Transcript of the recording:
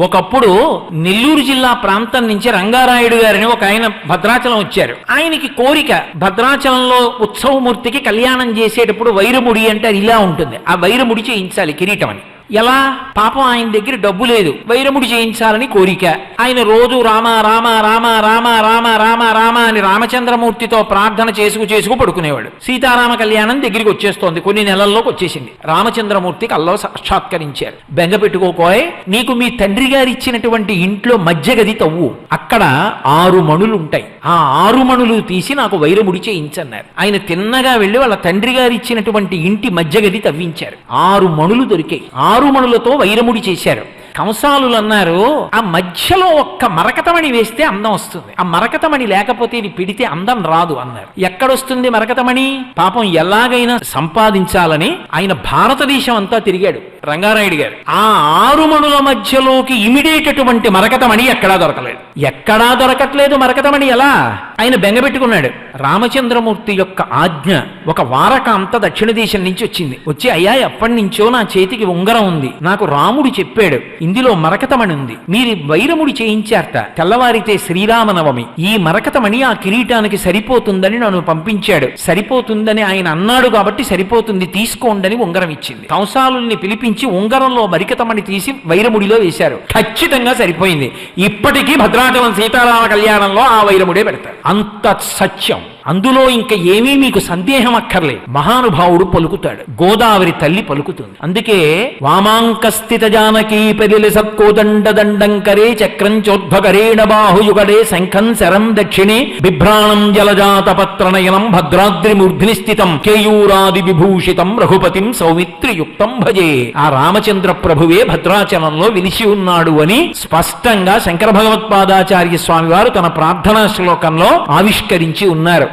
ఒకప్పుడు నెల్లూరు జిల్లా ప్రాంతం నుంచి రంగారాయుడు గారిని ఒక ఆయన భద్రాచలం వచ్చారు. ఆయనకి కోరిక, భద్రాచలంలో ఉత్సవమూర్తికి కళ్యాణం చేసేటప్పుడు వైరముడి అంటే అది ఇలా ఉంటుంది, ఆ వైరముడి చేయించాలి కిరీటం అని. ఎలా? పాపం ఆయన దగ్గర డబ్బు లేదు, వైరముడి చేయించాలని కోరిక. ఆయన రోజు రామ రామ రామ రామ రామ రామ రామ అని రామచంద్రమూర్తితో ప్రార్థన చేసుకు పడుకునేవాడు. సీతారామ కళ్యాణం దగ్గరికి వచ్చేస్తోంది, కొన్ని నెలల్లోకి వచ్చేసింది. రామచంద్రమూర్తికి అల్లో సాక్షాత్కరించారు. బెంగ పెట్టుకోకోయ్, నీకు మీ తండ్రి గారు ఇచ్చినటువంటి ఇంట్లో మధ్య గది తవ్వు, అక్కడ 6 మణులు ఉంటాయి, ఆ 6 మణులు తీసి నాకు వైరముడి చేయించన్నారు. ఆయన తిన్నగా వెళ్ళి వాళ్ళ తండ్రి గారు ఇచ్చినటువంటి ఇంటి మధ్య గది తవ్వించారు. 6 మణులు దొరికాయి. 6 మణులతో వైరముడి చేశారు. కంసాలులు అన్నారు, ఆ మధ్యలో ఒక్క మరకతమణి వేస్తే అందం వస్తుంది, ఆ మరకతమణి లేకపోతే ఇది పిడితే అందం రాదు అన్నారు. ఎక్కడొస్తుంది మరకతమణి? పాపం ఎలాగైనా సంపాదించాలని ఆయన భారతదేశం అంతా తిరిగాడు రంగారాయుడు గారు. ఆ 6 మణుల మధ్యలోకి ఇమిడేటటువంటి మరకతమణి ఎక్కడా దొరకలేదు. ఎక్కడా దొరకట్లేదు మరకతమణి. ఎలా? ఆయన బెంగపెట్టుకున్నాడు. రామచంద్రమూర్తి యొక్క ఆజ్ఞ ఒక వారకాంత దక్షిణ దేశం నుంచి వచ్చింది. వచ్చి, అయ్యా ఎప్పటి నుంచో నా చేతికి ఉంగరం ఉంది, నాకు రాముడు చెప్పాడు ఇందులో మరకతమణి ఉంది, మీరు వైరముడి చేయించారట, తెల్లవారితే శ్రీరామనవమి, ఈ మరకతమణి ఆ కిరీటానికి సరిపోతుందని నన్ను పంపించాడు. సరిపోతుందని ఆయన అన్నాడు కాబట్టి సరిపోతుంది, తీసుకోండి ఉంగరం ఇచ్చింది. కంసాలుల్ని పిలిపించి ఉంగరంలో మరకతమణి తీసి వైరముడిలో వేశారు. ఖచ్చితంగా సరిపోయింది. ఇప్పటికీ భద్రాచలం సీతారామ కళ్యాణంలో ఆ వైరముడే పెడతారు. అంత సత్యం. అందులో ఇంకా ఏమీ మీకు సందేహం అక్కర్లేదు. మహానుభావుడు పలుకుతాడు, గోదావరి తల్లి పలుకుతుంది. అందుకే వామాంకస్థిత జానకీ పెరిలి సత్కోదండ దండంకరే చక్రం చోద్భకరేణ బాహుయుగడే శంఖం శరం దక్షిణే బిభ్రాణం జలజాత పత్రనయనం భద్రాద్రి మూర్ధిని స్థితం కేయూరాది విభూషితం రఘుపతిం సౌమిత్రియుక్తం భజే. ఆ రామచంద్ర ప్రభువే భద్రాచలంలో విలిసి ఉన్నాడు అని స్పష్టంగా శంకర భగవత్పాదాచార్య స్వామి వారు తన ప్రార్థనా శ్లోకంలో ఆవిష్కరించి ఉన్నారు.